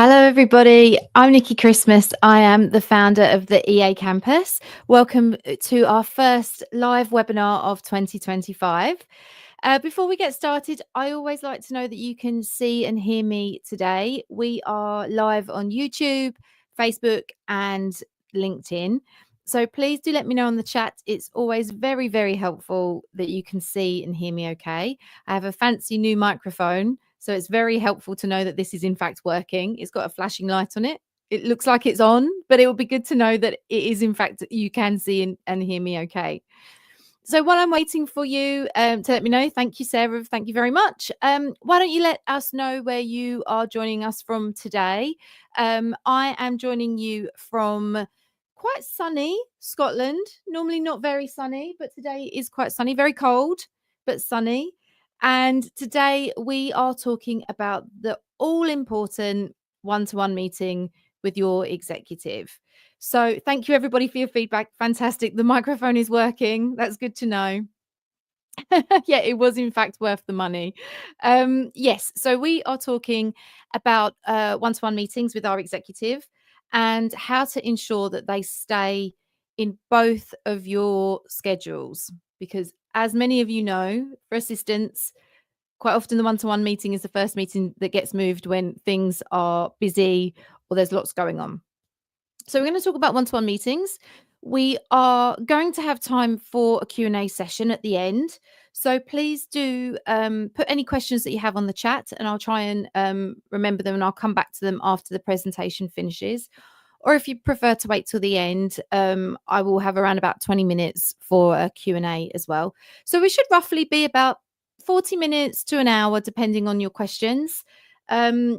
Hello, everybody. I'm Nikki Christmas. I am the founder of the EA Campus. Welcome to our first live webinar of 2025. Before we get started, I always like to know that you can see and hear me today. We are live on YouTube, Facebook, and LinkedIn. So please do let me know in the chat. It's always very, very helpful that you can see and hear me okay. I have a fancy new microphone, so it's very helpful to know that this is in fact working. It's got a flashing light on it. It looks like it's on, but it will be good to know that it is in fact you can see and hear me okay. So while I'm waiting for you to let me know, thank you, Sarah. Thank you very much. Why don't you let us know where you are joining us from today? I am joining you from quite sunny Scotland. Normally not very sunny, but today is quite sunny, very cold, but sunny. And today we are talking about the all important one-to-one meeting with your executive. So thank you, everybody, for your feedback. Fantastic. The microphone is working. That's good to know. Yeah, it was in fact worth the money. Yes, so we are talking about one-to-one meetings with our executive and how to ensure that they stay in both of your schedules. Because as many of you know, for assistants, quite often the one-to-one meeting is the first meeting that gets moved when things are busy or there's lots going on. So we're going to talk about one-to-one meetings. We are going to have time for a Q&A session at the end. So please do put any questions that you have on the chat and I'll try and remember them and I'll come back to them after the presentation finishes. Or if you prefer to wait till the end, I will have around about 20 minutes for a Q&A as well. So we should roughly be about 40 minutes to an hour, depending on your questions. As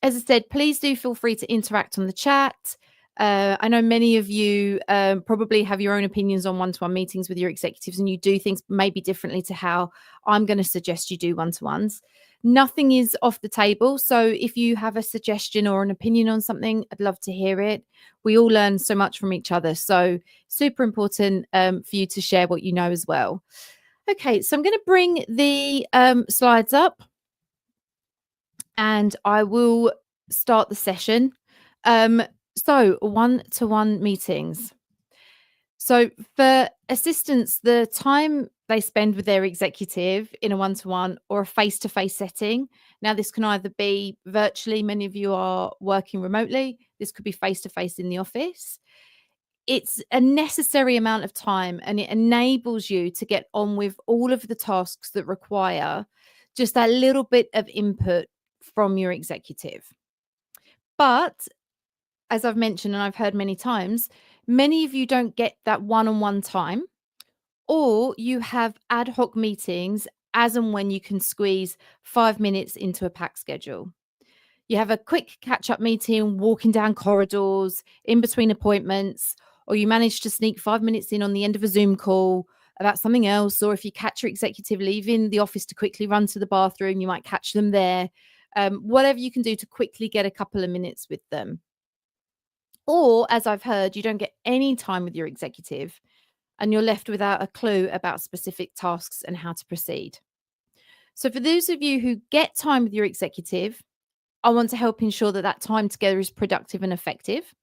I said, please do feel free to interact on the chat. I know many of you probably have your own opinions on one-to-one meetings with your executives and you do things maybe differently to how I'm going to suggest you do one-to-ones. Nothing is off the table. So if you have a suggestion or an opinion on something, I'd love to hear it. We all learn so much from each other. So super important for you to share what you know as well. Okay, so I'm going to bring the slides up and I will start the session. So one-to-one meetings. So for assistants, the time they spend with their executive in a one-to-one or a face-to-face setting. Now, this can either be virtually, many of you are working remotely. This could be face-to-face in the office. It's a necessary amount of time and it enables you to get on with all of the tasks that require just that little bit of input from your executive. But as I've mentioned, and I've heard many times, many of you don't get that one-on-one time, or you have ad hoc meetings as and when you can squeeze 5 minutes into a packed schedule. You have a quick catch-up meeting, walking down corridors, in between appointments, or you manage to sneak 5 minutes in on the end of a Zoom call about something else, or if you catch your executive leaving the office to quickly run to the bathroom, you might catch them there. Whatever you can do to quickly get a couple of minutes with them. Or, as I've heard, you don't get any time with your executive and you're left without a clue about specific tasks and how to proceed. So for those of you who get time with your executive, I want to help ensure that that time together is productive and effective.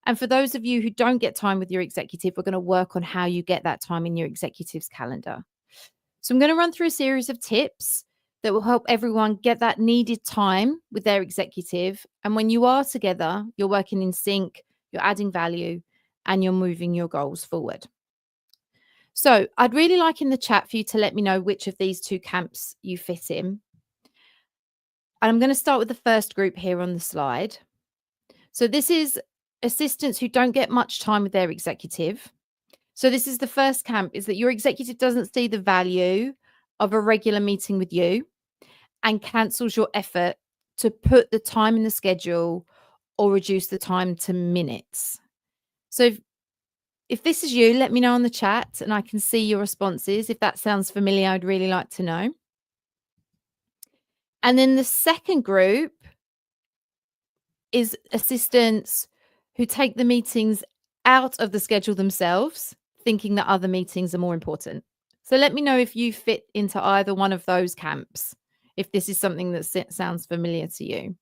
And for those of you who don't get time with your executive, we're going to work on how you get that time in your executive's calendar. So I'm going to run through a series of tips that will help everyone get that needed time with their executive. And when you are together, you're working in sync, you're adding value, and you're moving your goals forward. So I'd really like in the chat for you to let me know which of these two camps you fit in. And I'm going to start with the first group here on the slide. So this is assistants who don't get much time with their executive. So this is the first camp, is that your executive doesn't see the value of a regular meeting with you and cancels your effort to put the time in the schedule or reduce the time to minutes. So if this is you, let me know in the chat and I can see your responses. If that sounds familiar, I'd really like to know. And then the second group is assistants who take the meetings out of the schedule themselves, thinking that other meetings are more important. So let me know if you fit into either one of those camps, if this is something that sounds familiar to you.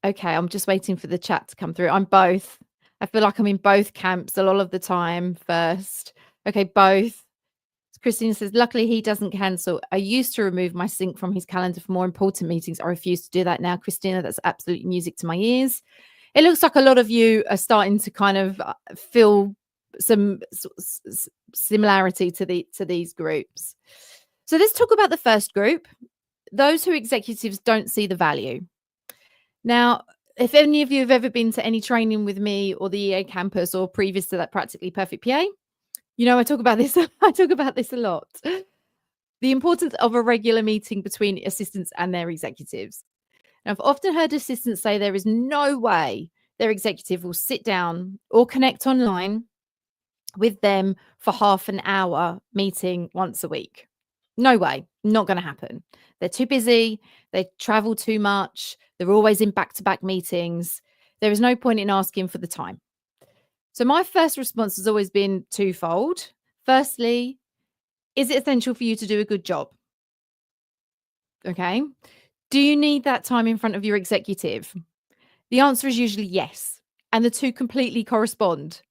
Okay, I'm just waiting for the chat to come through. I'm both. I feel like I'm in both camps a lot of the time first. Okay, both. Christina says, luckily he doesn't cancel. I used to remove my sync from his calendar for more important meetings. I refuse to do that now. Christina, that's absolutely music to my ears. It looks like a lot of you are starting to kind of feel some similarity to these groups. So let's talk about the first group, those who executives don't see the value. Now, if any of you have ever been to any training with me or the EA campus or previous to that Practically Perfect PA, you know I talk about this. I talk about this a lot. The importance of a regular meeting between assistants and their executives. Now, I've often heard assistants say there is no way their executive will sit down or connect online with them for half an hour meeting once a week. No way, not going to happen. They're too busy. They travel too much. They're always in back-to-back meetings. There is no point in asking for the time. So my first response has always been twofold. Firstly, is it essential for you to do a good job? Okay. Do you need that time in front of your executive? The answer is usually yes. And the two completely correspond.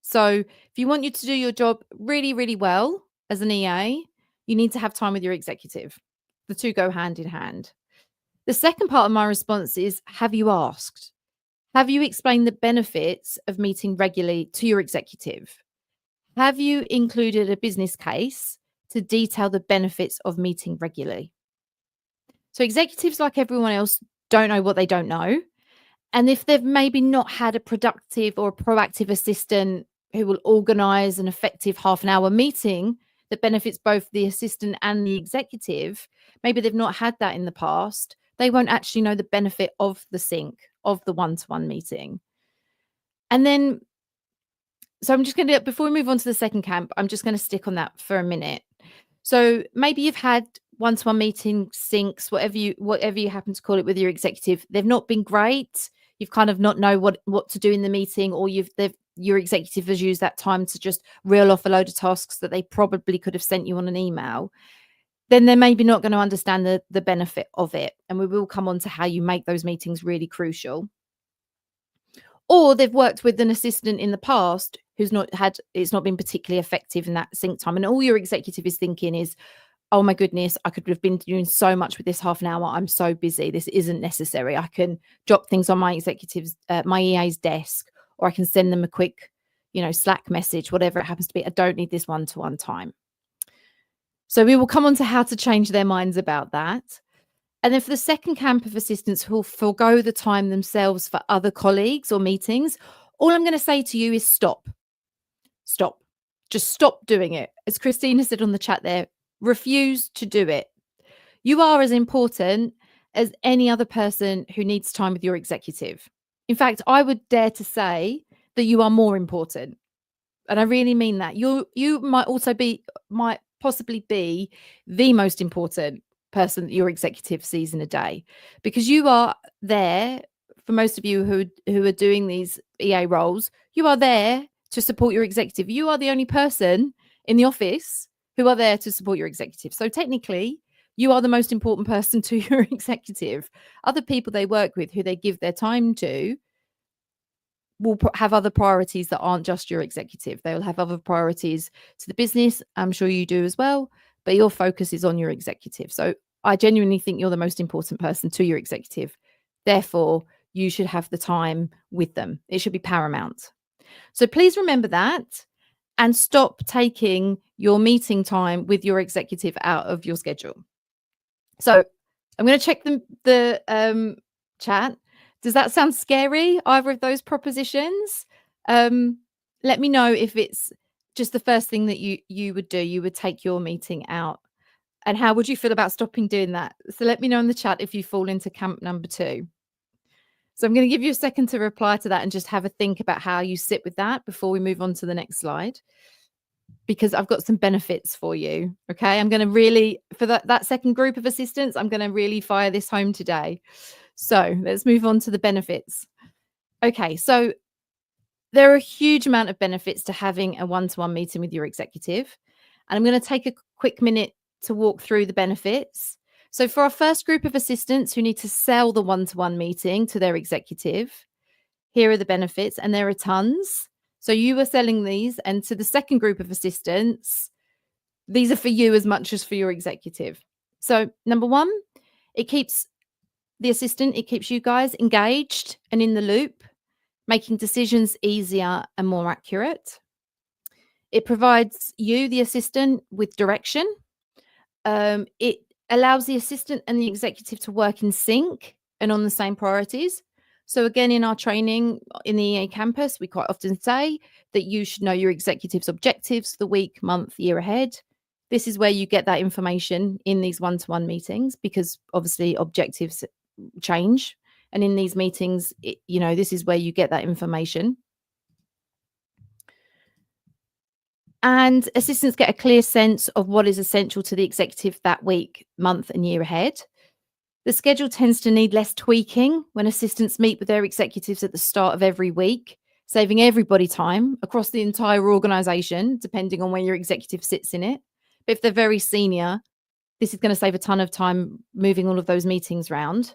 So if you want you to do your job really, really well as an EA, you need to have time with your executive. The two go hand in hand. The second part of my response is, have you asked? Have you explained the benefits of meeting regularly to your executive? Have you included a business case to detail the benefits of meeting regularly? So executives, like everyone else, don't know what they don't know. And if they've maybe not had a productive or a proactive assistant who will organize an effective half an hour meeting that benefits both the assistant and the executive, maybe they've not had that in the past, they won't actually know the benefit of the sync, of the one-to-one meeting. And then, so I'm just going to, before we move on to the second camp, I'm just going to stick on that for a minute. So maybe you've had one-to-one meeting syncs, whatever you happen to call it, with your executive. They've not been great. You've kind of not know what to do in the meeting, or your executive has used that time to just reel off a load of tasks that they probably could have sent you on an email. Then they're maybe not going to understand the benefit of it. And we will come on to how you make those meetings really crucial. Or they've worked with an assistant in the past who's it's not been particularly effective in that sync time. And all your executive is thinking is, oh my goodness, I could have been doing so much with this half an hour. I'm so busy. This isn't necessary. I can drop things on my my EA's desk, or I can send them a quick, Slack message, whatever it happens to be. I don't need this one-to-one time. So we will come on to how to change their minds about that. And then for the second camp of assistants who will forego the time themselves for other colleagues or meetings, all I'm going to say to you is stop. Stop. Just stop doing it. As Christina said on the chat there, refuse to do it. You are as important as any other person who needs time with your executive. In fact, I would dare to say that you are more important. And I really mean that. You might possibly be the most important person that your executive sees in a day, because you are there. For most of you who are doing these EA roles, you are there to support your executive. You are the only person in the office who are there to support your executive. So technically, you are the most important person to your executive. Other people they work with, who they give their time to, will have other priorities that aren't just your executive. They will have other priorities to the business. I'm sure you do as well, but your focus is on your executive. So I genuinely think you're the most important person to your executive. Therefore, you should have the time with them. It should be paramount. So please remember that, and stop taking your meeting time with your executive out of your schedule. So I'm going to check the chat. Does that sound scary, either of those propositions? Let me know if it's just the first thing that you would do. You would take your meeting out. And how would you feel about stopping doing that? So let me know in the chat if you fall into camp number 2. So I'm going to give you a second to reply to that and just have a think about how you sit with that before we move on to the next slide, because I've got some benefits for you. Okay. I'm going to really, for that second group of assistants, I'm going to really fire this home today. So let's move on to the benefits. Okay. So there are a huge amount of benefits to having a one-to-one meeting with your executive. And I'm going to take a quick minute to walk through the benefits. So, for our first group of assistants who need to sell the one-to-one meeting to their executive, here are the benefits, and there are tons. So, you are selling these, and to the second group of assistants, these are for you as much as for your executive. So, number one, it keeps it keeps you guys engaged and in the loop, making decisions easier and more accurate. It provides you, the assistant, with direction. It allows the assistant and the executive to work in sync and on the same priorities. So, again, in our training in the EA campus, we quite often say that you should know your executive's objectives for the week, month, year ahead. This is where you get that information in these one-to-one meetings, because obviously objectives change. And in these meetings, this is where you get that information. And assistants get a clear sense of what is essential to the executive that week, month, and year ahead. The schedule tends to need less tweaking when assistants meet with their executives at the start of every week, saving everybody time across the entire organization, depending on where your executive sits in it. But if they're very senior, this is going to save a ton of time moving all of those meetings around.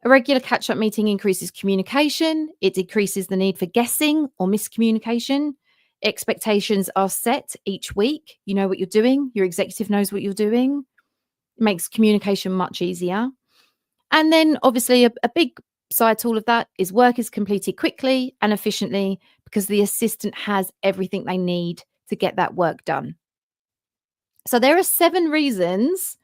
A regular catch-up meeting increases communication. It decreases the need for guessing or miscommunication. Expectations are set each week. You know what you're doing. Your executive knows what you're doing. It makes communication much easier. And then obviously a big side to all of that is work is completed quickly and efficiently because the assistant has everything they need to get that work done. So there are 7 reasons.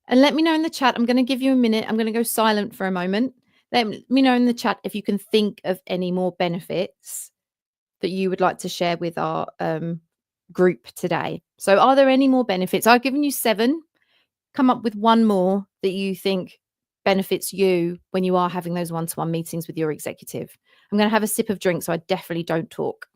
And let me know in the chat. I'm going to give you a minute. I'm going to go silent for a moment. Let me know in the chat if you can think of any more benefits that you would like to share with our group today. So are there any more benefits? I've given you 7. Come up with one more that you think benefits you when you are having those one-to-one meetings with your executive. I'm going to have a sip of drink, so I definitely don't talk.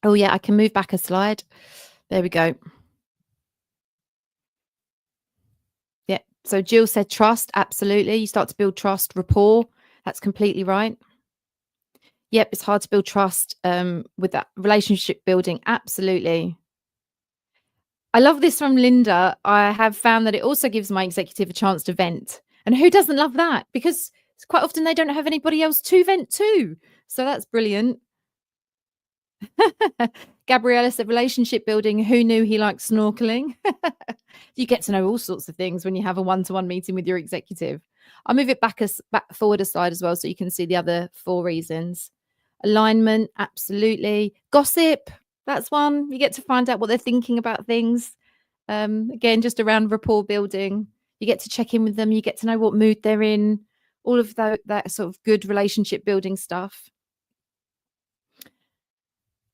Oh, yeah, I can move back a slide. There we go. Yeah. So Jill said trust. Absolutely. You start to build trust, rapport. That's completely right. Yep. It's hard to build trust with that relationship building. Absolutely. I love this from Linda. I have found that it also gives my executive a chance to vent. And who doesn't love that? Because quite often they don't have anybody else to vent to. So that's brilliant. Gabriella said relationship building. Who knew he likes snorkeling? You get to know all sorts of things when you have a one-to-one meeting with your executive. I'll move it back forward a slide as well so you can see the other 4 reasons. Alignment, absolutely. Gossip, that's one. You get to find out what they're thinking about things. Again, just around rapport building. You get to check in with them. You get to know what mood they're in. All of that sort of good relationship building stuff.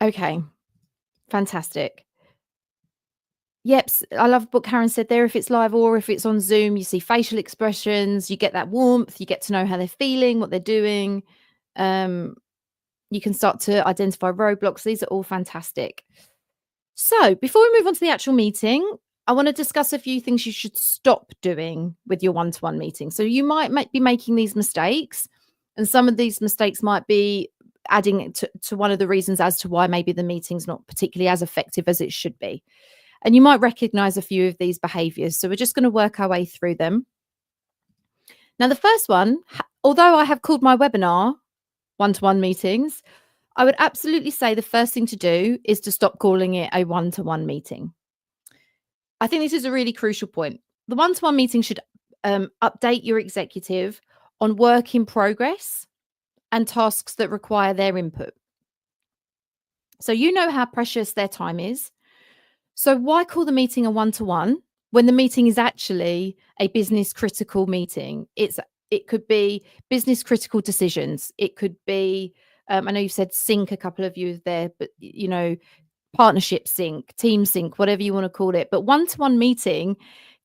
Okay, fantastic. Yep, I love what Karen said there. If it's live or if it's on Zoom, you see facial expressions, you get that warmth, you get to know how they're feeling, what they're doing. You can start to identify roadblocks. These are all fantastic. So before we move on to the actual meeting, I want to discuss a few things you should stop doing with your one-to-one meeting. So you might be making these mistakes, and some of these mistakes might be adding to one of the reasons as to why maybe the meeting's not particularly as effective as it should be. And you might recognize a few of these behaviors. So we're just going to work our way through them. Now, the first one, although I have called my webinar one-to-one meetings, I would absolutely say the first thing to do is to stop calling it a one-to-one meeting. I think this is a really crucial point. The one-to-one meeting should update your executive on work in progress and tasks that require their input. So you know how precious their time is. So why call the meeting a one-to-one when the meeting is actually a business critical meeting? It could be business critical decisions. It could be, I know you've said sync, a couple of you there, but partnership sync, team sync, whatever you want to call it. But one-to-one meeting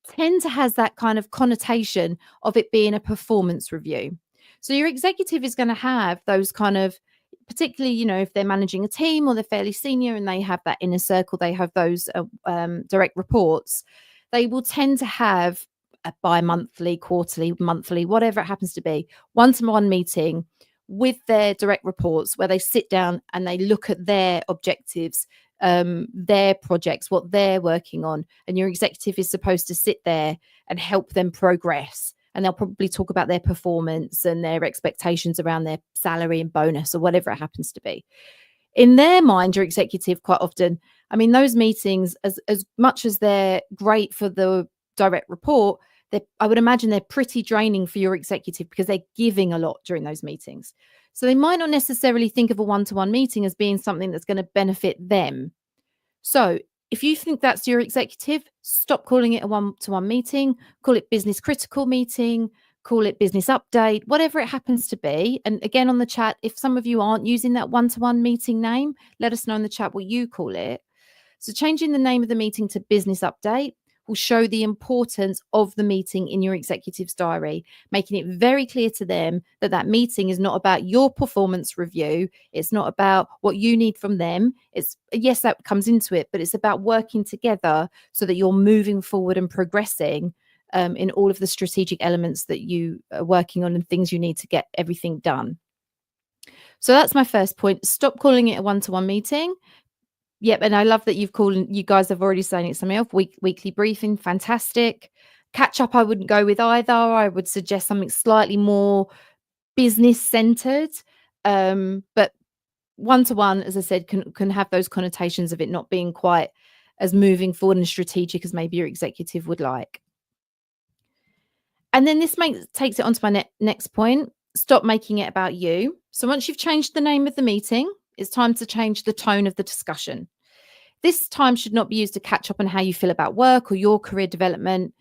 tend to has that kind of connotation of it being a performance review. So your executive is going to have those kind of, particularly, if they're managing a team or they're fairly senior and they have that inner circle, they have those direct reports, they will tend to have a bi-monthly, quarterly, monthly, whatever it happens to be, one-to-one meeting with their direct reports where they sit down and they look at their objectives, their projects, what they're working on. And your executive is supposed to sit there and help them progress. And they'll probably talk about their performance and their expectations around their salary and bonus or whatever it happens to be. In their mind, your executive quite often, I mean, those meetings, as much as they're great for the direct report, I would imagine they're pretty draining for your executive because they're giving a lot during those meetings. So they might not necessarily think of a one-to-one meeting as being something that's going to benefit them. So if you think that's your executive, stop calling it a one-to-one meeting, call it business critical meeting, call it business update, whatever it happens to be. And again, on the chat, if some of you aren't using that one-to-one meeting name, let us know in the chat what you call it. So changing the name of the meeting to business update will show the importance of the meeting in your executive's diary, making it very clear to them that that meeting is not about your performance review. It's not about what you need from them. It's, yes, that comes into it, but it's about working together so that you're moving forward and progressing in all of the strategic elements that you are working on and things you need to get everything done. So that's my first point. Stop calling it a one-to-one meeting. Yep, and I love that you guys have already saying it something else. Weekly briefing, fantastic. Catch up, I wouldn't go with either. I would suggest something slightly more business centered. But one-to-one, as I said, can have those connotations of it not being quite as moving forward and strategic as maybe your executive would like. And then this takes it on to my next point. Stop making it about you. So once you've changed the name of the meeting, it's time to change the tone of the discussion. This time should not be used to catch up on how you feel about work or your career development.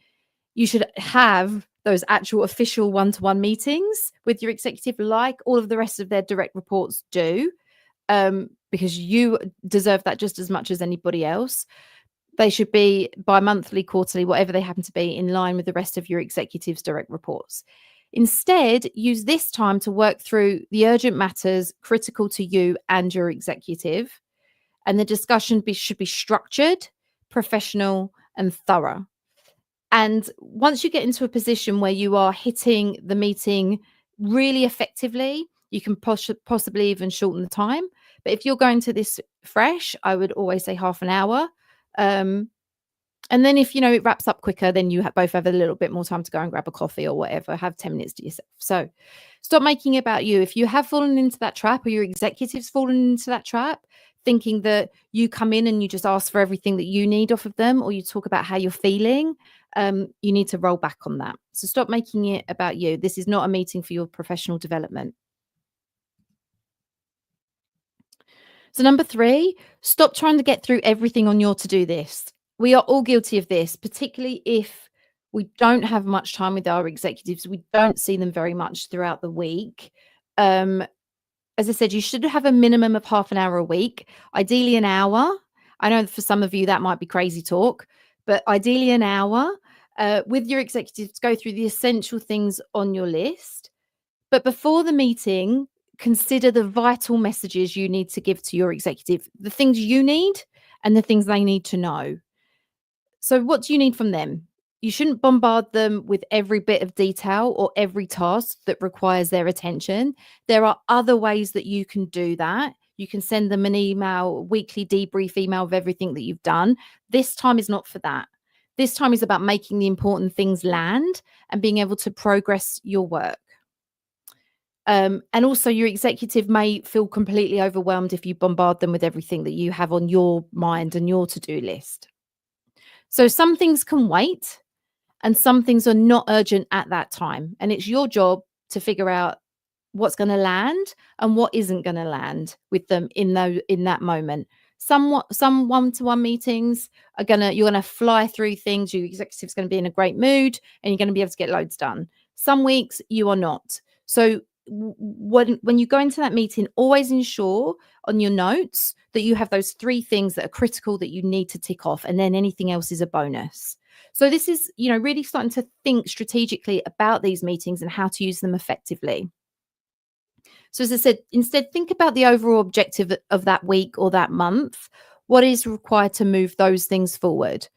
You should have those actual official one-to-one meetings with your executive like all of the rest of their direct reports do, because you deserve that just as much as anybody else. They should be bi-monthly, quarterly, whatever they happen to be, in line with the rest of your executive's direct reports. Instead, use this time to work through the urgent matters critical to you and your executive. And the discussion should be structured, professional, and thorough. And once you get into a position where you are hitting the meeting really effectively, you can possibly even shorten the time. But if you're going to this fresh, I would always say half an hour. And then if, it wraps up quicker, then you both have a little bit more time to go and grab a coffee or whatever, have 10 minutes to yourself. So stop making it about you. If you have fallen into that trap or your executive's fallen into that trap, thinking that you come in and you just ask for everything that you need off of them, or you talk about how you're feeling, you need to roll back on that. So stop making it about you. This is not a meeting for your professional development. So number 3, stop trying to get through everything on your to-do list. We are all guilty of this, particularly if we don't have much time with our executives. We don't see them very much throughout the week. As I said, you should have a minimum of half an hour a week, ideally an hour. I know for some of you that might be crazy talk, but ideally an hour with your executives, go through the essential things on your list. But before the meeting, consider the vital messages you need to give to your executive, the things you need and the things they need to know. So what do you need from them? You shouldn't bombard them with every bit of detail or every task that requires their attention. There are other ways that you can do that. You can send them an email, weekly debrief email of everything that you've done. This time is not for that. This time is about making the important things land and being able to progress your work. And also your executive may feel completely overwhelmed if you bombard them with everything that you have on your mind and your to-do list. So some things can wait and some things are not urgent at that time. And it's your job to figure out what's going to land and what isn't going to land with them in that moment. Some one-to-one meetings you're gonna fly through things. Your executive's going to be in a great mood and you're going to be able to get loads done. Some weeks you are not. So when you go into that meeting, always ensure on your notes that you have those 3 things that are critical that you need to tick off, and then anything else is a bonus. So this is, really starting to think strategically about these meetings and how to use them effectively. So as I said, instead, think about the overall objective of that week or that month. What is required to move those things forward?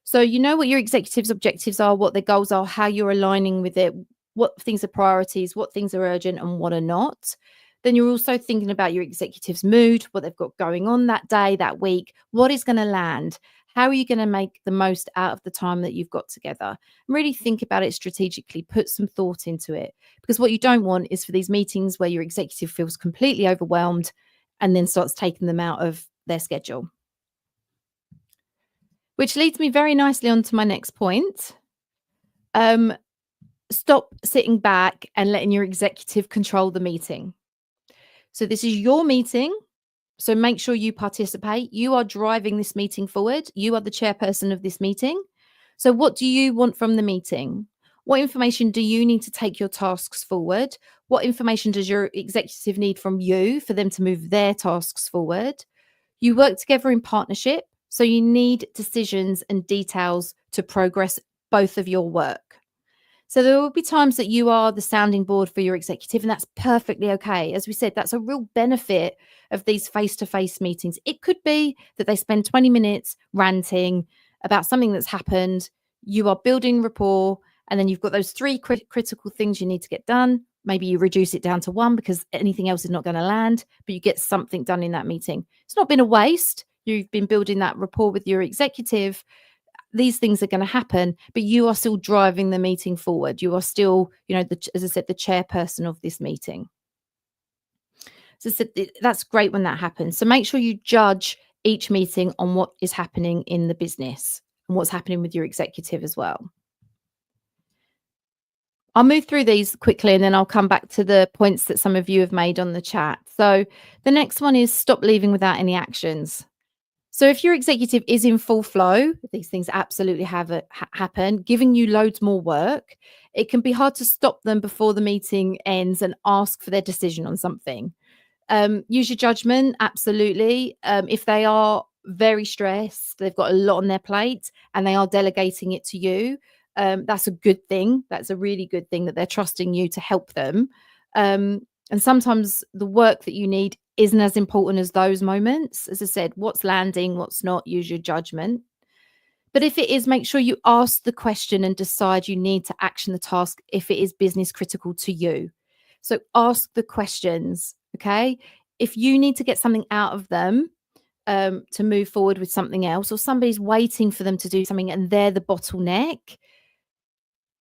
So you know what your executives' objectives are, what their goals are, how you're aligning with it, what things are priorities, what things are urgent and what are not. Then you're also thinking about your executive's mood, what they've got going on that day, that week, what is going to land. How are you going to make the most out of the time that you've got together? And really think about it strategically, put some thought into it. Because what you don't want is for these meetings where your executive feels completely overwhelmed and then starts taking them out of their schedule. Which leads me very nicely on to my next point. Stop sitting back and letting your executive control the meeting. So this is your meeting. So make sure you participate. You are driving this meeting forward. You are the chairperson of this meeting. So what do you want from the meeting? What information do you need to take your tasks forward? What information does your executive need from you for them to move their tasks forward? You work together in partnership. So you need decisions and details to progress both of your work. So there will be times that you are the sounding board for your executive, and that's perfectly okay. As we said, that's a real benefit of these face-to-face meetings. It could be that they spend 20 minutes ranting about something that's happened. You are building rapport, and then you've got those three critical things you need to get done. Maybe you reduce it down to one because anything else is not going to land, but you get something done in that meeting. It's not been a waste. You've been building that rapport with your executive. These things are going to happen, but you are still driving the meeting forward. You are still, as I said, the chairperson of this meeting. So that's great when that happens. So make sure you judge each meeting on what is happening in the business and what's happening with your executive as well. I'll move through these quickly and then I'll come back to the points that some of you have made on the chat. So the next one is stop leaving without any actions. So if your executive is in full flow, these things absolutely happen, giving you loads more work, it can be hard to stop them before the meeting ends and ask for their decision on something. Use your judgment, absolutely. If they are very stressed, they've got a lot on their plate and they are delegating it to you, that's a good thing. That's a really good thing that they're trusting you to help them. And sometimes the work that you need isn't as important as those moments. As I said, what's landing, what's not, use your judgment. But if it is, make sure you ask the question and decide you need to action the task if it is business critical to you. So ask the questions, okay? If you need to get something out of them to move forward with something else, or somebody's waiting for them to do something and they're the bottleneck,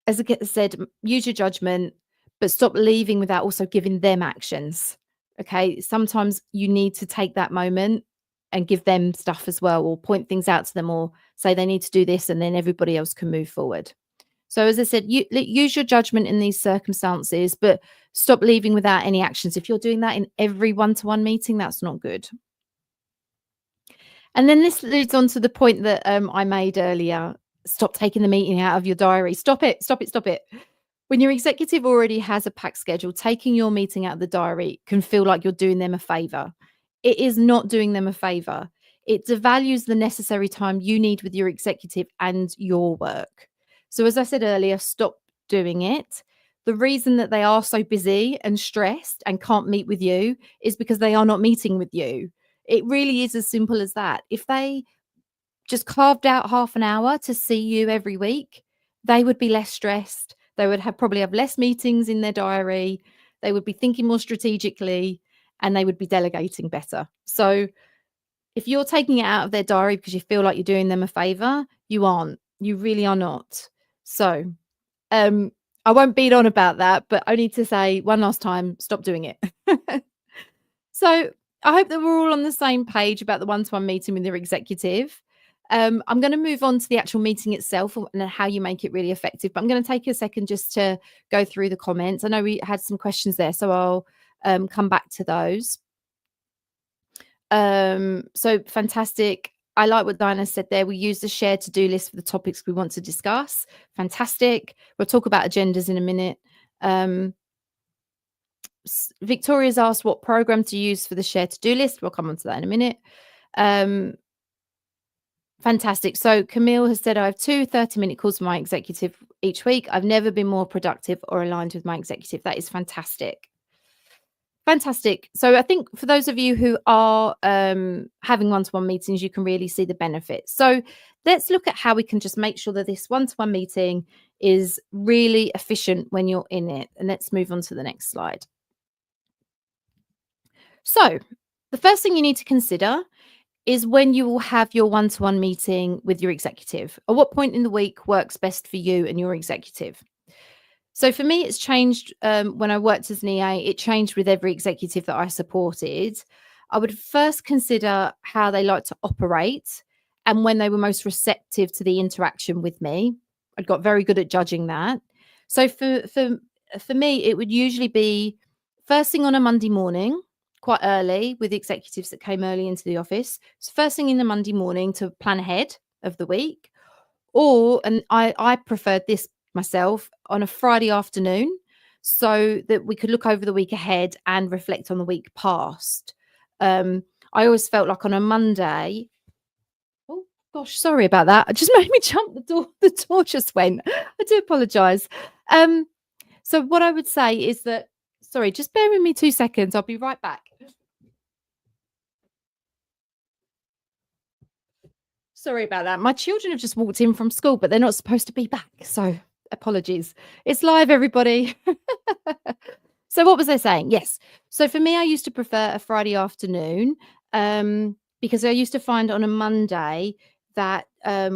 as I said, use your judgment, but stop leaving without also giving them actions. Okay. Sometimes you need to take that moment and give them stuff as well, or point things out to them, or say they need to do this, and then everybody else can move forward. So, as I said, use your judgment in these circumstances, but stop leaving without any actions. If you're doing that in every one-to-one meeting, that's not good. And then this leads on to the point that I made earlier. Stop taking the meeting out of your diary. Stop it. Stop it. Stop it. When your executive already has a packed schedule, taking your meeting out of the diary can feel like you're doing them a favor. It is not doing them a favor. It devalues the necessary time you need with your executive and your work. So, as I said earlier, stop doing it. The reason that they are so busy and stressed and can't meet with you is because they are not meeting with you. It really is as simple as that. If they just carved out half an hour to see you every week, they would be less stressed. They would probably have less meetings in their diary. They would be thinking more strategically and they would be delegating better. So if you're taking it out of their diary because you feel like you're doing them a favor, you aren't. You really are not. So I won't beat on about that, but only to say one last time, stop doing it. So I hope that we're all on the same page about the one-to-one meeting with your executive. I'm going to move on to the actual meeting itself and how you make it really effective. But I'm going to take a second just to go through the comments. I know we had some questions there, so I'll come back to those. So fantastic. I like what Diana said there. We use the shared to-do list for the topics we want to discuss. Fantastic. We'll talk about agendas in a minute. Victoria's asked what program to use for the shared to-do list. We'll come on to that in a minute. Fantastic. So Camille has said, I have 2 30-minute calls with my executive each week. I've never been more productive or aligned with my executive. That is fantastic. Fantastic. So I think for those of you who are having one-to-one meetings, you can really see the benefits. So let's look at how we can just make sure that this one-to-one meeting is really efficient when you're in it. And let's move on to the next slide. So the first thing you need to consider is when you will have your one-to-one meeting with your executive. At what point in the week works best for you and your executive? So for me, it's changed when I worked as an EA. It changed with every executive that I supported. I would first consider how they like to operate and when they were most receptive to the interaction with me. I got very good at judging that. So for me, it would usually be first thing on a Monday morning, quite early, with executives that came early into the office. So first thing in the Monday morning to plan ahead of the week, or and I preferred this myself on a Friday afternoon so that we could look over the week ahead and reflect on the week past. I always felt like on a Monday. Oh gosh, sorry about that. It just made me jump the door. The door just went. I do apologize. Um, so what I would say is that, sorry, just bear with me 2 seconds. I'll be right back. Sorry about that. My children have just walked in from school, but they're not supposed to be back. So apologies. It's live, everybody. So what was I saying? Yes. So for me, I used to prefer a Friday afternoon because I used to find on a Monday that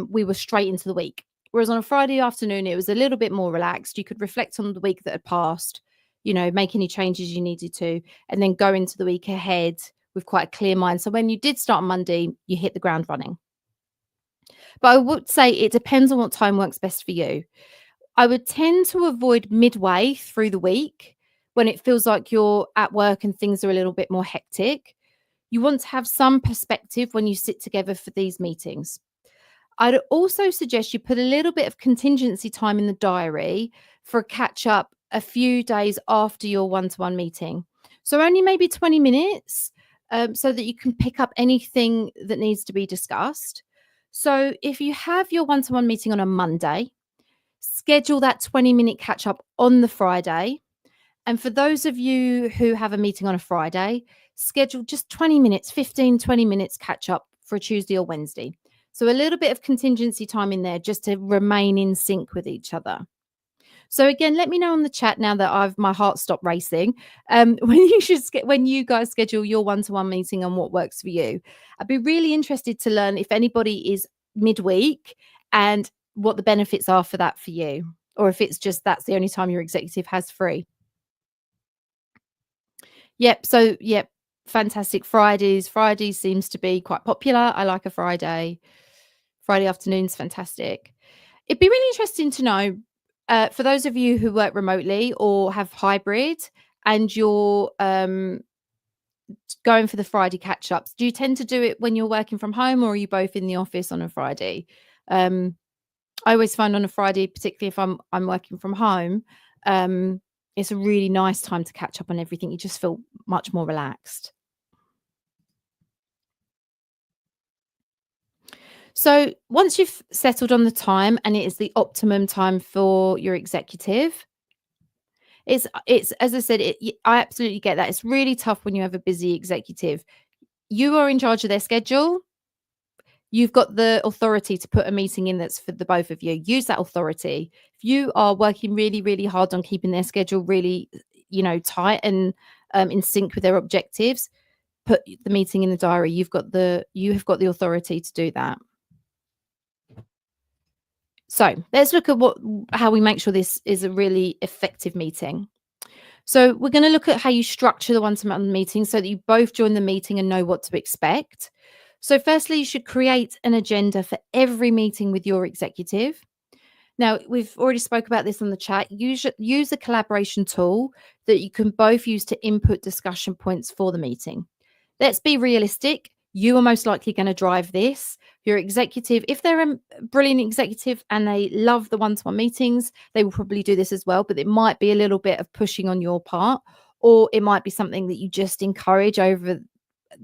we were straight into the week. Whereas on a Friday afternoon, it was a little bit more relaxed. You could reflect on the week that had passed, make any changes you needed to, and then go into the week ahead with quite a clear mind. So when you did start on Monday, you hit the ground running. But I would say it depends on what time works best for you. I would tend to avoid midway through the week when it feels like you're at work and things are a little bit more hectic. You want to have some perspective when you sit together for these meetings. I'd also suggest you put a little bit of contingency time in the diary for a catch up a few days after your one to one meeting. So, only maybe 20 minutes so that you can pick up anything that needs to be discussed. So, if you have your one to one meeting on a Monday, schedule that 20-minute catch up on the Friday. And for those of you who have a meeting on a Friday, schedule just 20 minutes, 15, 20 minutes catch up for a Tuesday or Wednesday. So a little bit of contingency time in there just to remain in sync with each other. So again, let me know on the chat now that my heart stopped racing. When you guys schedule your one-to-one meeting and what works for you. I'd be really interested to learn if anybody is midweek and what the benefits are for that for you, or if it's just that's the only time your executive has free. Yep. So yep, fantastic. Fridays seems to be quite popular. I like a Friday. Friday afternoon's fantastic. It'd be really interesting to know for those of you who work remotely or have hybrid and you're going for the Friday catch ups. Do you tend to do it when you're working from home or are you both in the office on a Friday? I always find on a Friday, particularly if I'm working from home, it's a really nice time to catch up on everything. You just feel much more relaxed. So once you've settled on the time and it is the optimum time for your executive, it's as I said, I absolutely get that. It's really tough when you have a busy executive. You are in charge of their schedule. You've got the authority to put a meeting in that's for the both of you. Use that authority. If you are working really, really hard on keeping their schedule really, tight and in sync with their objectives, put the meeting in the diary. You have got the authority to do that. So let's look at how we make sure this is a really effective meeting. So we're going to look at how you structure the one-to-one meeting so that you both join the meeting and know what to expect. So firstly, you should create an agenda for every meeting with your executive. Now, we've already spoke about this on the chat. Use a collaboration tool that you can both use to input discussion points for the meeting. Let's be realistic. You are most likely going to drive this. Your executive, if they're a brilliant executive and they love the one-to-one meetings, they will probably do this as well, but it might be a little bit of pushing on your part, or it might be something that you just encourage over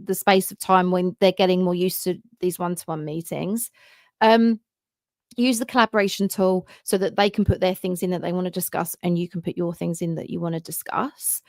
the space of time when they're getting more used to these one-to-one meetings. Use the collaboration tool so that they can put their things in that they want to discuss and you can put your things in that you want to discuss.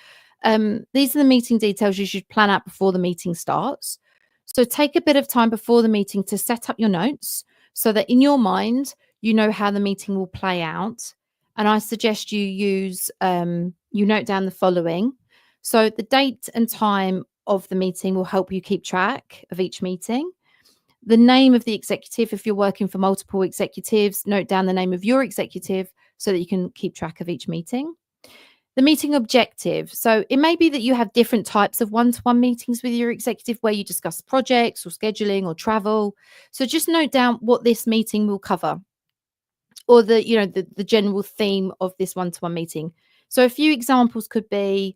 These are the meeting details you should plan out before the meeting starts. So take a bit of time before the meeting to set up your notes so that in your mind, you know how the meeting will play out. And I suggest you note down the following. So the date and time of the meeting will help you keep track of each meeting. The name of the executive, if you're working for multiple executives, note down the name of your executive so that you can keep track of each meeting. The meeting objective. So it may be that you have different types of one-to-one meetings with your executive where you discuss projects or scheduling or travel. So just note down what this meeting will cover or the general theme of this one-to-one meeting. So a few examples could be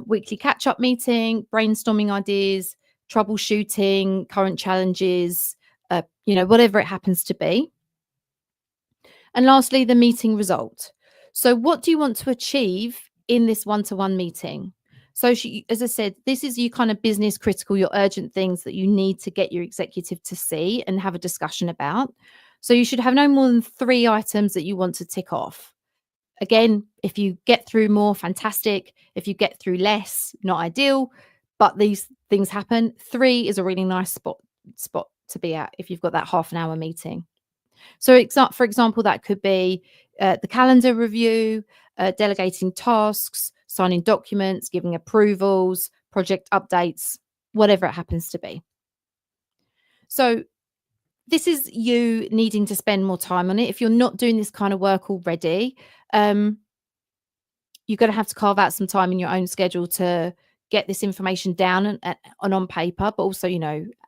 weekly catch-up meeting, brainstorming ideas, troubleshooting, current challenges, whatever it happens to be. And lastly, the meeting result. So, what do you want to achieve in this one to one meeting? So, as I said, this is you kind of business critical, your urgent things that you need to get your executive to see and have a discussion about. So, you should have no more than 3 items that you want to tick off. Again, if you get through more, fantastic. If you get through less, not ideal. But these things happen. 3 is a really nice spot to be at if you've got that half an hour meeting. So, for example, that could be the calendar review, delegating tasks, signing documents, giving approvals, project updates, whatever it happens to be. So, this is you needing to spend more time on it. If you're not doing this kind of work already, you're going to have to carve out some time in your own schedule to get this information down and on paper, but also,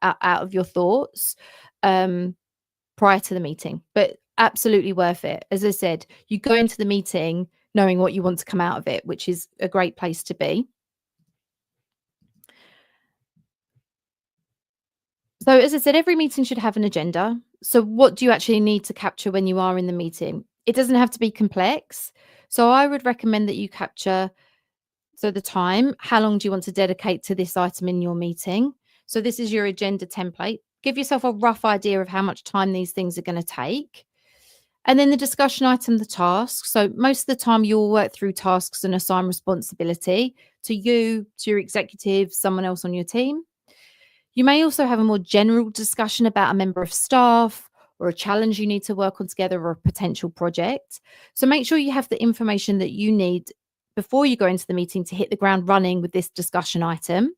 out of your thoughts. Prior to the meeting, but absolutely worth it. As I said, you go into the meeting knowing what you want to come out of it, which is a great place to be. So, as I said, every meeting should have an agenda. So, what do you actually need to capture when you are in the meeting? It doesn't have to be complex. So, I would recommend that you capture the time. How long do you want to dedicate to this item in your meeting? So, this is your agenda template. Give yourself a rough idea of how much time these things are going to take. And then the discussion item, the task. So most of the time you'll work through tasks and assign responsibility to you, to your executive, someone else on your team. You may also have a more general discussion about a member of staff or a challenge you need to work on together or a potential project. So make sure you have the information that you need before you go into the meeting to hit the ground running with this discussion item.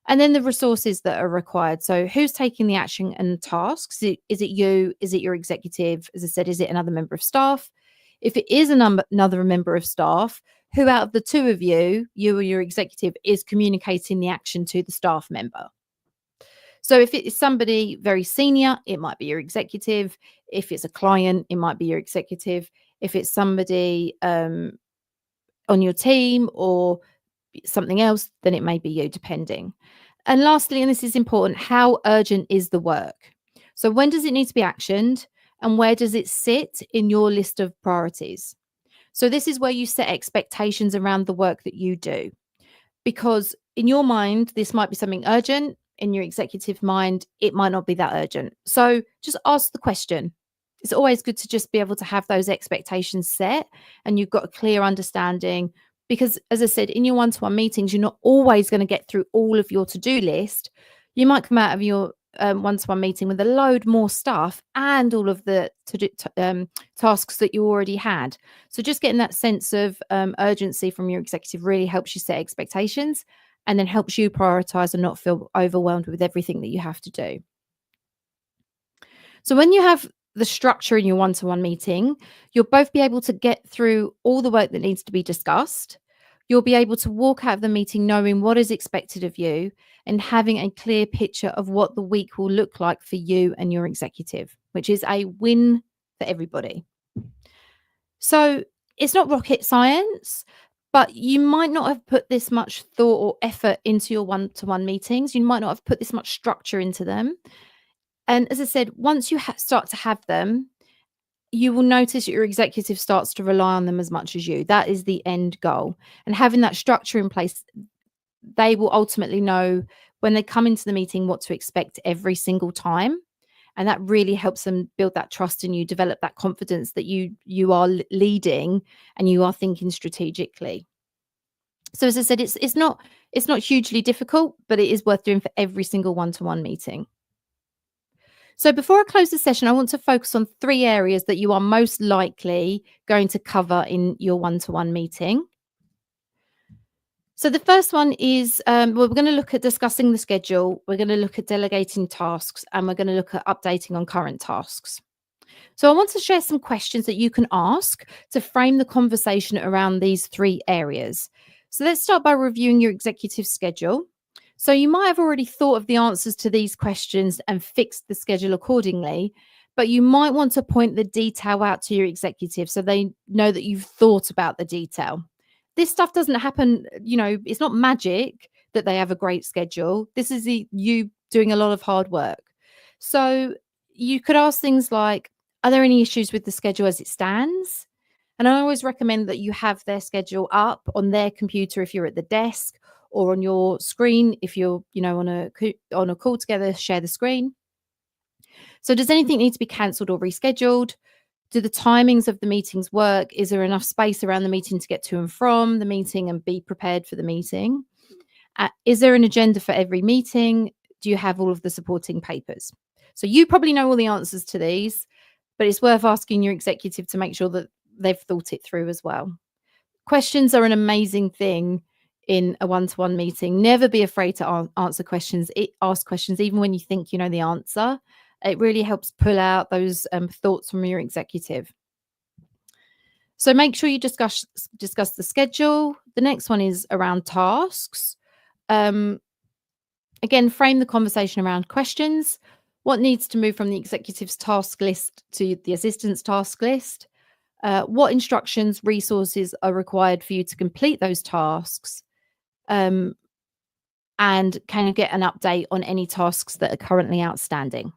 And then the resources that are required. So who's taking the action and the tasks? Is it you? Is it your executive? As I said, is it another member of staff? If it is another member of staff, who out of the two of you or your executive, is communicating the action to the staff member? So if it is somebody very senior, it might be your executive. If it's a client, it might be your executive. If it's somebody on your team or something else, then it may be you, depending. And lastly, and this is important, how urgent is the work? So when does it need to be actioned and where does it sit in your list of priorities? So this is where you set expectations around the work that you do, because in your mind, this might be something urgent. In your executive mind, it might not be that urgent. So just ask the question. It's always good to just be able to have those expectations set and you've got a clear understanding. Because as I said, in your one-to-one meetings, you're not always going to get through all of your to-do list. You might come out of your one-to-one meeting with a load more stuff and all of the tasks that you already had. So just getting that sense of urgency from your executive really helps you set expectations and then helps you prioritize and not feel overwhelmed with everything that you have to do. So when you have the structure in your one-to-one meeting, you'll both be able to get through all the work that needs to be discussed. You'll be able to walk out of the meeting knowing what is expected of you and having a clear picture of what the week will look like for you and your executive, which is a win for everybody. So it's not rocket science, but you might not have put this much thought or effort into your one-to-one meetings. You might not have put this much structure into them. And as I said, once you start to have them, you will notice your executive starts to rely on them as much as you. That is the end goal. And having that structure in place, they will ultimately know when they come into the meeting what to expect every single time. And that really helps them build that trust in you, develop that confidence that you are leading and you are thinking strategically. So as I said, it's not hugely difficult, but it is worth doing for every single one-to-one meeting. So before I close the session, I want to focus on 3 areas that you are most likely going to cover in your one-to-one meeting. So the first one is, we're going to look at discussing the schedule, we're going to look at delegating tasks, and we're going to look at updating on current tasks. So I want to share some questions that you can ask to frame the conversation around these 3 areas. So let's start by reviewing your executive schedule. So you might have already thought of the answers to these questions and fixed the schedule accordingly, but you might want to point the detail out to your executive so they know that you've thought about the detail. This stuff doesn't happen, it's not magic that they have a great schedule. This is you doing a lot of hard work. So you could ask things like, are there any issues with the schedule as it stands? And I always recommend that you have their schedule up on their computer if you're at the desk, or on your screen if you're, on a call together, share the screen. So does anything need to be cancelled or rescheduled? Do the timings of the meetings work? Is there enough space around the meeting to get to and from the meeting and be prepared for the meeting? Is there an agenda for every meeting? Do you have all of the supporting papers? So you probably know all the answers to these, but it's worth asking your executive to make sure that they've thought it through as well. Questions are an amazing thing in a one-to-one meeting. Never be afraid to answer questions. Ask questions even when you think you know the answer. It really helps pull out those thoughts from your executive. So make sure you discuss the schedule. The next one is around tasks. Again, frame the conversation around questions. What needs to move from the executive's task list to the assistant's task list? What instructions, resources are required for you to complete those tasks? And can you get an update on any tasks that are currently outstanding?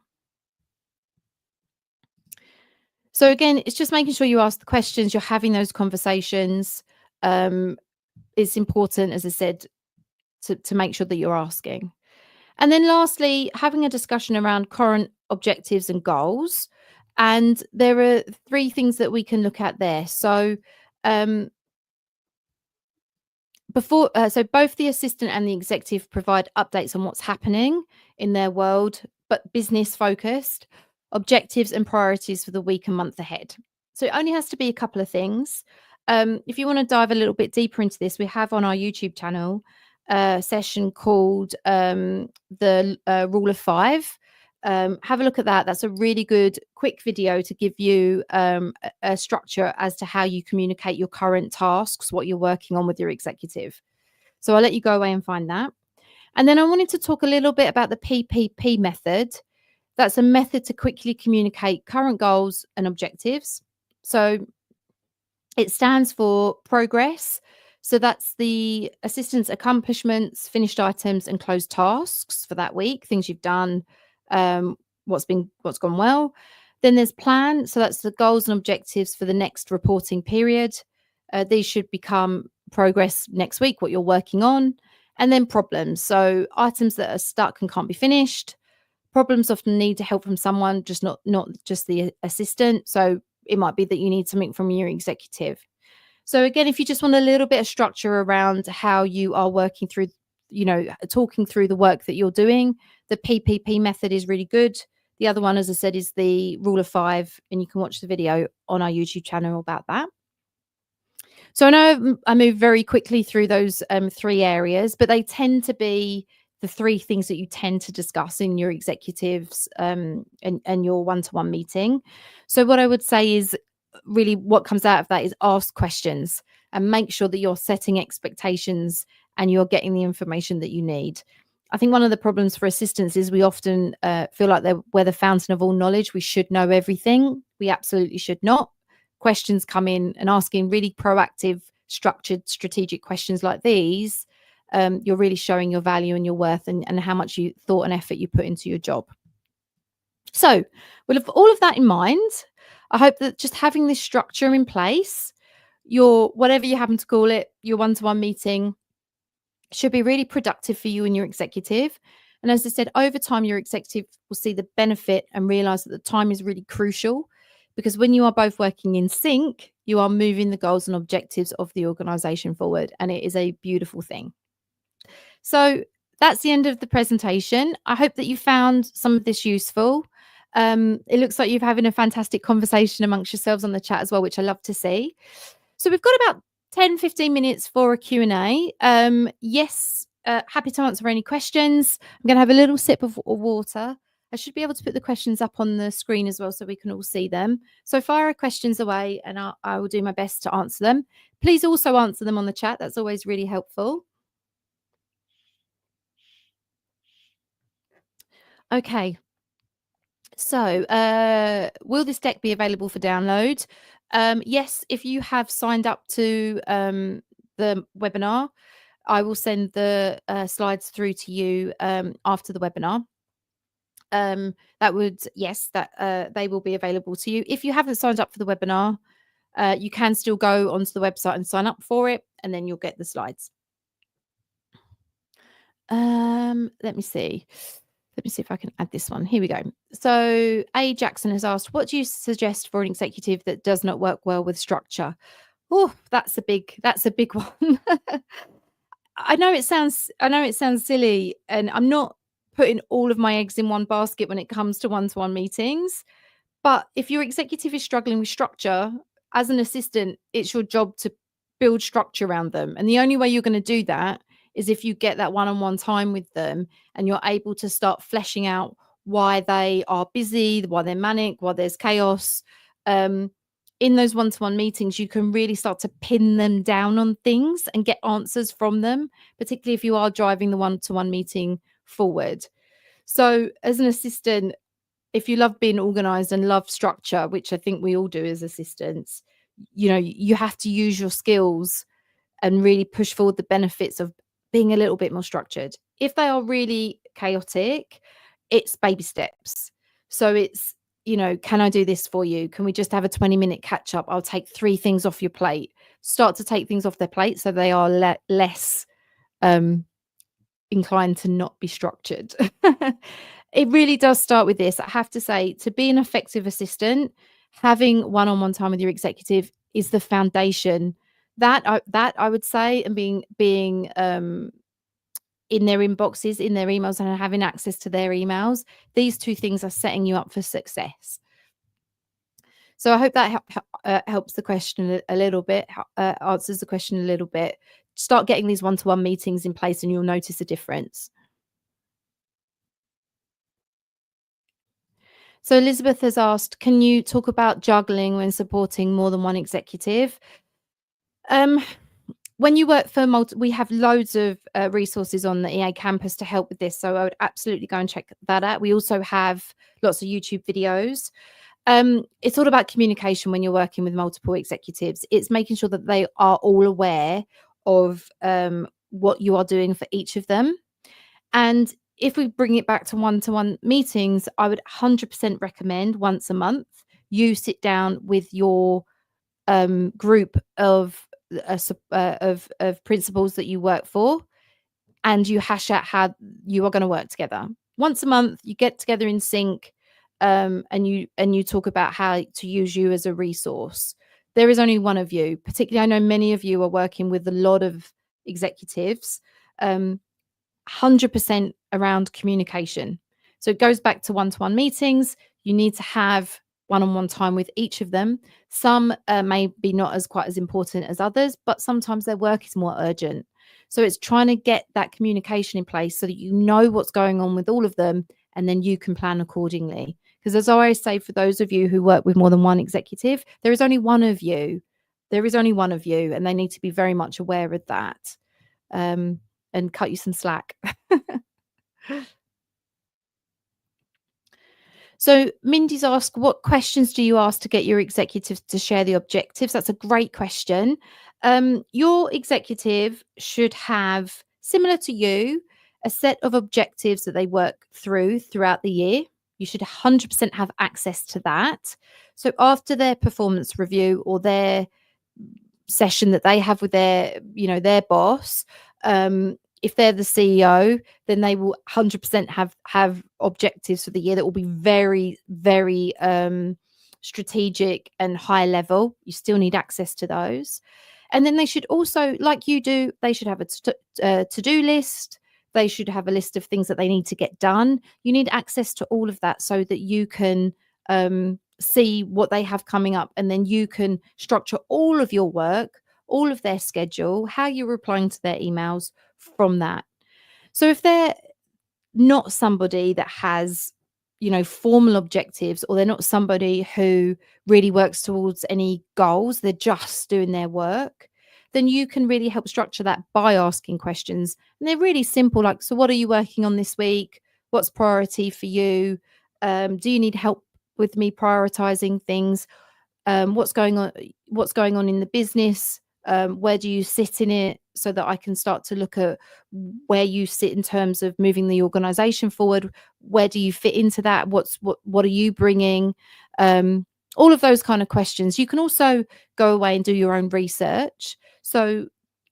So again, it's just making sure you ask the questions, you're having those conversations. It's important, as I said, to make sure that you're asking. And then lastly, having a discussion around current objectives and goals. And there are 3 things that we can look at there. So so both the assistant and the executive provide updates on what's happening in their world, but business focused, objectives and priorities for the week and month ahead. So it only has to be a couple of things. If you want to dive a little bit deeper into this, we have on our YouTube channel a session called the Rule of 5. Have a look at that. That's a really good quick video to give you a structure as to how you communicate your current tasks, what you're working on with your executive. So I'll let you go away and find that. And then I wanted to talk a little bit about the PPP method. That's a method to quickly communicate current goals and objectives. So it stands for progress. So that's the assistant's accomplishments, finished items, and closed tasks for that week, things you've done, what's gone well. Then there's plan. So that's the goals and objectives for the next reporting period. These should become progress next week, what you're working on. And then problems. So items that are stuck and can't be finished. Problems often need help from someone, just not just the assistant. So it might be that you need something from your executive. So again, if you just want a little bit of structure around how you are working through, talking through the work that you're doing, the PPP method is really good. The other one, as I said, is the Rule of 5, and you can watch the video on our YouTube channel about that. So I know I moved very quickly through those 3 areas, but they tend to be the 3 things that you tend to discuss in your executives and your one-to-one meeting. So what I would say is really what comes out of that is ask questions and make sure that you're setting expectations and you're getting the information that you need. I think one of the problems for assistants is we often feel like we're the fountain of all knowledge. We should know everything. We absolutely should not. Questions come in, and asking really proactive, structured, strategic questions like these, you're really showing your value and your worth and how much thought and effort you put into your job. So with all of that in mind, I hope that just having this structure in place, your whatever you happen to call it, your one-to-one meeting should be really productive for you and your executive. And as I said, over time, your executive will see the benefit and realize that the time is really crucial, because when you are both working in sync, you are moving the goals and objectives of the organization forward, and it is a beautiful thing. So that's the end of the presentation. I hope that you found some of this useful. It looks like you're having a fantastic conversation amongst yourselves on the chat as well, which I love to see. So we've got about 10-15 minutes for a Q&A. Yes, happy to answer any questions. I'm going to have a little sip of water. I should be able to put the questions up on the screen as well so we can all see them. So fire questions away and I will do my best to answer them. Please also answer them on the chat. That's always really helpful. Okay. So, will this deck be available for download? Yes, if you have signed up to the webinar, I will send the slides through to you after the webinar. They will be available to you. If you haven't signed up for the webinar, you can still go onto the website and sign up for it, and then you'll get the slides. Let me see. Let me see if I can add this one. Here we go. So A. Jackson has asked, what do you suggest for an executive that does not work well with structure? Oh, that's a big one. I know it sounds silly, and I'm not putting all of my eggs in one basket when it comes to one-to-one meetings. But if your executive is struggling with structure, as an assistant, it's your job to build structure around them. And the only way you're going to do that is if you get that one-on-one time with them and you're able to start fleshing out why they are busy, why they're manic, why there's chaos. In those one-to-one meetings, you can really start to pin them down on things and get answers from them, particularly if you are driving the one-to-one meeting forward. So as an assistant, if you love being organized and love structure, which I think we all do as assistants, you have to use your skills and really push forward the benefits of being a little bit more structured. If they are really chaotic, it's baby steps. So it's, can I do this for you? Can we just have a 20-minute catch up? I'll take 3 things off your plate. Start to take things off their plate so they are less inclined to not be structured. It really does start with this. I have to say, to be an effective assistant, having one-on-one time with your executive is the foundation. That I would say, and being in their inboxes, in their emails, and having access to their emails, these 2 things are setting you up for success. So I hope that helps the question a little bit, answers the question a little bit. Start getting these one-to-one meetings in place and you'll notice a difference. So Elizabeth has asked, can you talk about juggling when supporting more than one executive? When you work for we have loads of resources on the EA campus to help with this. So I would absolutely go and check that out. We also have lots of YouTube videos. It's all about communication when you're working with multiple executives. It's making sure that they are all aware of what you are doing for each of them. And if we bring it back to one-to-one meetings, I would 100% recommend once a month you sit down with your group of principals that you work for, and you hash out how you are going to work together. Once a month, you get together in sync, and you talk about how to use you as a resource. There is only one of you. Particularly, I know many of you are working with a lot of executives. 100% around communication. So it goes back to one-to-one meetings. You need to have one-on-one time with each of them. Some may be not as quite as important as others, but sometimes their work is more urgent. So it's trying to get that communication in place so that you know what's going on with all of them, and then you can plan accordingly. Because as I always say, for those of you who work with more than one executive, there is only one of you. There is only one of you, and they need to be very much aware of that. And cut you some slack. So Mindy's asked, what questions do you ask to get your executives to share the objectives? That's a great question. Your executive should have, similar to you, a set of objectives that they work throughout the year. You should 100% have access to that. So after their performance review or their session that they have with their boss, if they're the CEO, then they will 100% have objectives for the year that will be very, very strategic and high level. You still need access to those. And then they should also, like you do, they should have a to-do list. They should have a list of things that they need to get done. You need access to all of that so that you can see what they have coming up, and then you can structure all of your work, all of their schedule, how you're replying to their emails from that. So if they're not somebody that has, formal objectives, or they're not somebody who really works towards any goals, they're just doing their work, then you can really help structure that by asking questions. And they're really simple, like, so what are you working on this week? What's priority for you? Do you need help with me prioritizing things? What's going on in the business? Where do you sit in it, so that I can start to look at where you sit in terms of moving the organization forward? Where do you fit into that? What are you bringing? All of those kind of questions. You can also go away and do your own research. So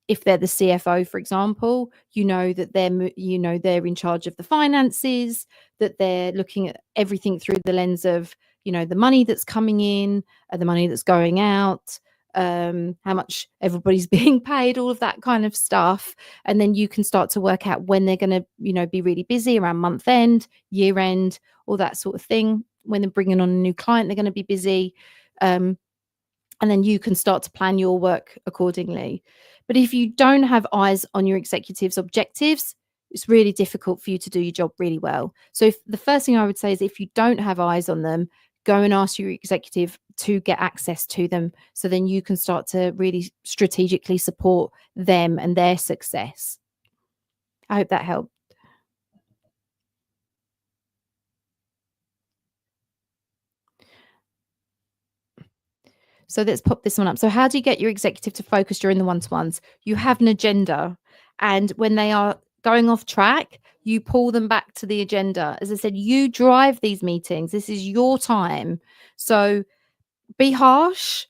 if they're the CFO, for example, that they're in charge of the finances, that they're looking at everything through the lens of, the money that's coming in, the money that's going out, how much everybody's being paid, all of that kind of stuff. And then you can start to work out when they're going to, be really busy around month end, year end, all that sort of thing. When they're bringing on a new client, they're going to be busy. And then you can start to plan your work accordingly. But if you don't have eyes on your executives' objectives, it's really difficult for you to do your job really well. So the first thing I would say is, if you don't have eyes on them, go and ask your executive to get access to them, so then you can start to really strategically support them and their success. I hope that helped. So let's pop this one up. So how do you get your executive to focus during the one-to-ones? You have an agenda, and when they are going off track, you pull them back to the agenda. As I said, you drive these meetings. This is your time. So be harsh.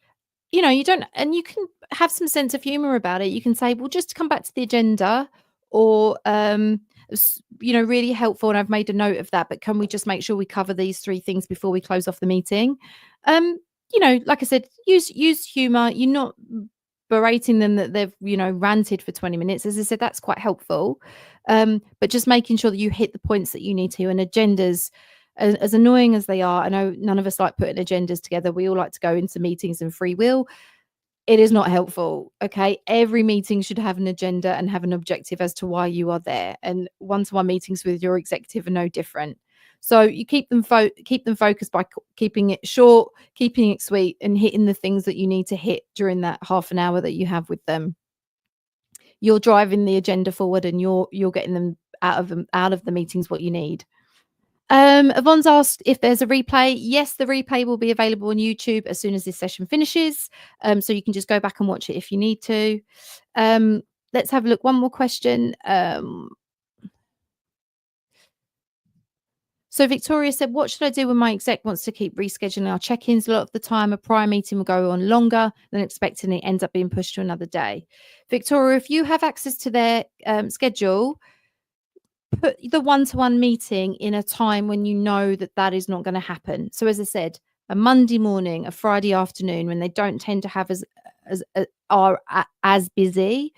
You don't, and you can have some sense of humor about it. You can say, well, just come back to the agenda, or really helpful, and I've made a note of that, but can we just make sure we cover these three things before we close off the meeting? Like I said, use humor. You're not berating them that they've ranted for 20 minutes. As I said, that's quite helpful, but just making sure that you hit the points that you need to. And agendas, as annoying as they are, I know none of us like putting agendas together. We all like to go into meetings and free will. It is not helpful. Okay, every meeting should have an agenda and have an objective as to why you are there. And one-to-one meetings with your executive are no different. So you keep them focused by keeping it short, keeping it sweet, and hitting the things that you need to hit during that half an hour that you have with them. You're driving the agenda forward, and you're getting them out of the meetings what you need. Yvonne's asked if there's a replay. Yes, the replay will be available on YouTube as soon as this session finishes. So you can just go back and watch it if you need to. Let's have a look. One more question. So Victoria said, what should I do when my exec wants to keep rescheduling our check-ins? A lot of the time, a prior meeting will go on longer than expected, and it ends up being pushed to another day. Victoria, if you have access to their schedule, put the one-to-one meeting in a time when you know that is not going to happen. So as I said, a Monday morning, a Friday afternoon, when they don't tend to have as busy.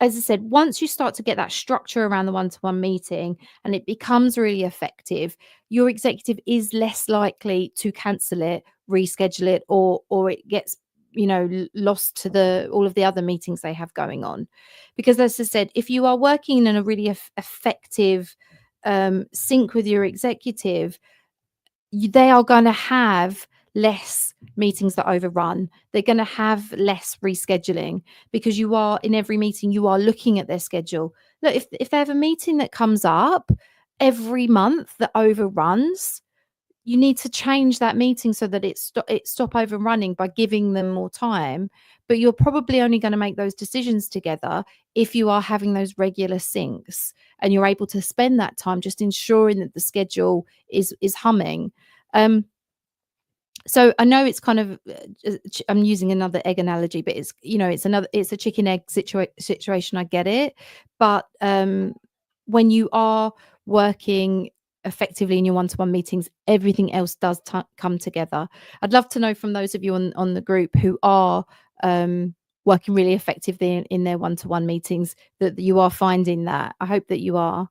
As I said, once you start to get that structure around the one-to-one meeting and it becomes really effective, your executive is less likely to cancel it, reschedule it, or it gets lost to all of the other meetings they have going on. Because as I said, if you are working in a really effective sync with your executive, they are going to have less meetings that overrun. They're going to have less rescheduling, because you are in every meeting, you are looking at their schedule. Look, if they have a meeting that comes up every month that overruns, you need to change that meeting so that it stop overrunning by giving them more time. But you're probably only going to make those decisions together if you are having those regular syncs, and you're able to spend that time just ensuring that the schedule is humming. So I know it's kind of, I'm using another egg analogy, but it's a chicken egg situation. I get it. But when you are working effectively in your one-to-one meetings, everything else does come together. I'd love to know from those of you on the group who are working really effectively in their one-to-one meetings that you are finding that. I hope that you are.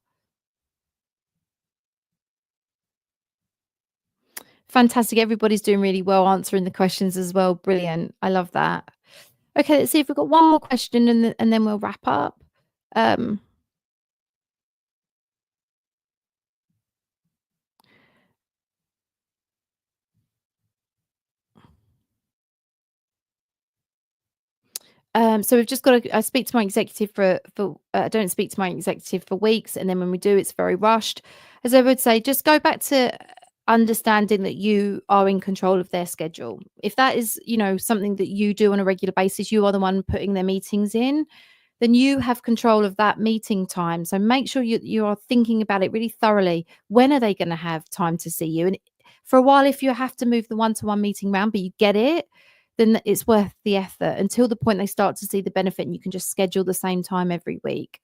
Fantastic. Everybody's doing really well answering the questions as well. Brilliant. I love that. Okay, let's see if we've got one more question and then we'll wrap up. Um, so we've just got to. I speak to my executive for. I don't speak to my executive for weeks, and then when we do, it's very rushed. As I would say, just go back to understanding that you are in control of their schedule. If that is, something that you do on a regular basis, you are the one putting their meetings in. Then you have control of that meeting time. So make sure you are thinking about it really thoroughly. When are they going to have time to see you? And for a while, if you have to move the one-to-one meeting around, but you get it, then it's worth the effort until the point they start to see the benefit and you can just schedule the same time every week.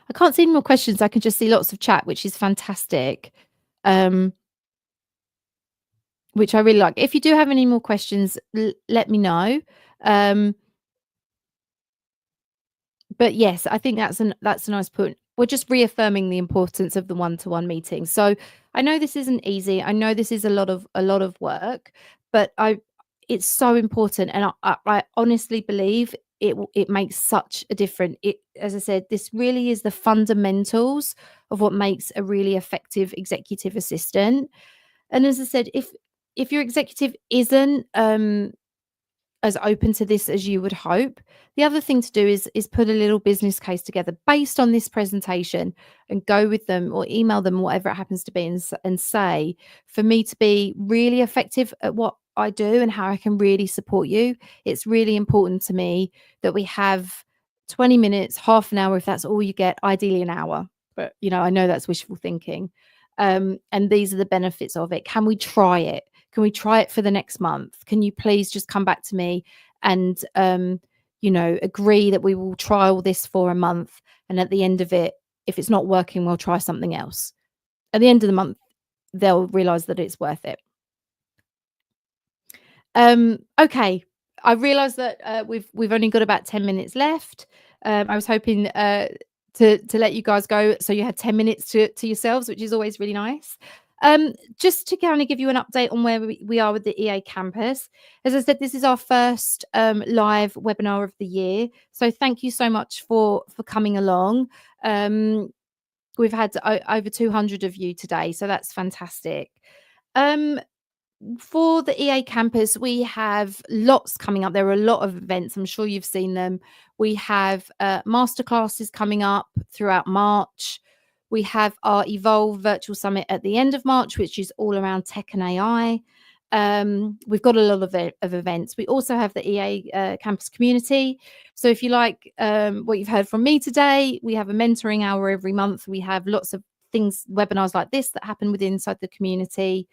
I can't see any more questions. I can just see lots of chat, which is fantastic. Um, which I really like. If you do have any more questions, let me know. Um, But yes, I think that's a nice point. We're just reaffirming the importance of the one-to-one meeting. So I know this isn't easy. I know this is a lot of work, but it's so important, and I honestly believe it makes such a difference. It, as I said, this really is the fundamentals of what makes a really effective executive assistant. And as I said, if your executive isn't as open to this as you would hope. The other thing to do is put a little business case together based on this presentation and go with them or email them, whatever it happens to be, and say, for me to be really effective at what I do and how I can really support you, it's really important to me that we have 20 minutes, half an hour, if that's all you get, ideally an hour. But I know that's wishful thinking. And these are the benefits of it. Can we try it? Can we try it for the next month? Can you please just come back to me and agree that we will trial this for a month, and at the end of it, if it's not working, we'll try something else. At the end of the month, they'll realize that it's worth it. Okay. I realize that we've only got about 10 minutes left. I was hoping to let you guys go so you had 10 minutes to yourselves, which is always really nice. Just to kind of give you an update on where we are with the EA campus. As I said, this is our first live webinar of the year. So thank you so much for coming along. We've had over 200 of you today, so that's fantastic. For the EA campus, we have lots coming up. There are a lot of events. I'm sure you've seen them. We have masterclasses coming up throughout March. We have our Evolve Virtual Summit at the end of March, which is all around tech and AI. We've got a lot of events. We also have the EA campus community. So if you like what you've heard from me today, we have a mentoring hour every month. We have lots of things, webinars like this that happen within inside the community.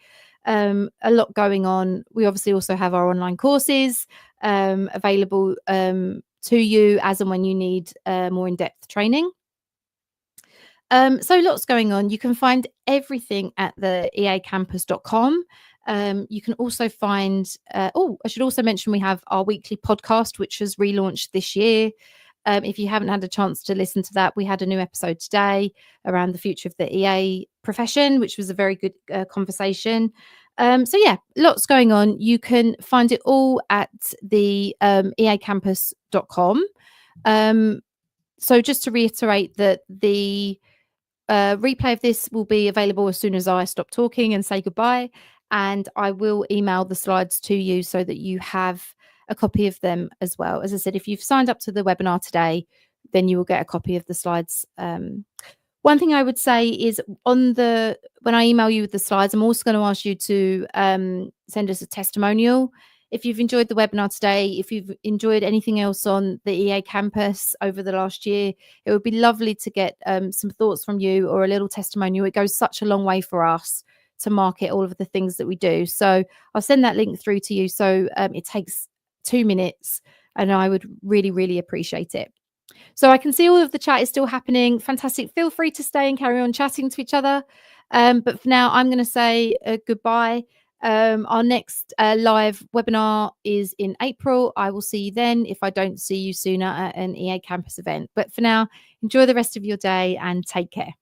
A lot going on. We obviously also have our online courses available to you as and when you need more in-depth training. So lots going on. You can find everything at the eacampus.com. You can also find, I should also mention we have our weekly podcast, which was relaunched this year. If you haven't had a chance to listen to that, we had a new episode today around the future of the EA profession, which was a very good conversation. So yeah, lots going on. You can find it all at the eacampus.com. So just to reiterate that the replay of this will be available as soon as I stop talking and say goodbye. And I will email the slides to you so that you have a copy of them as well. As I said, if you've signed up to the webinar today, then you will get a copy of the slides. One thing I would say is when I email you with the slides, I'm also going to ask you to send us a testimonial. If you've enjoyed the webinar today, if you've enjoyed anything else on the EA campus over the last year, it would be lovely to get some thoughts from you or a little testimonial. It goes such a long way for us to market all of the things that we do. So I'll send that link through to you. So it takes 2 minutes. and I would really, really appreciate it. So I can see all of the chat is still happening. Fantastic. Feel free to stay and carry on chatting to each other. But for now, I'm going to say goodbye. Our next live webinar is in April. I will see you then if I don't see you sooner at an EA Campus event. But for now, enjoy the rest of your day and take care.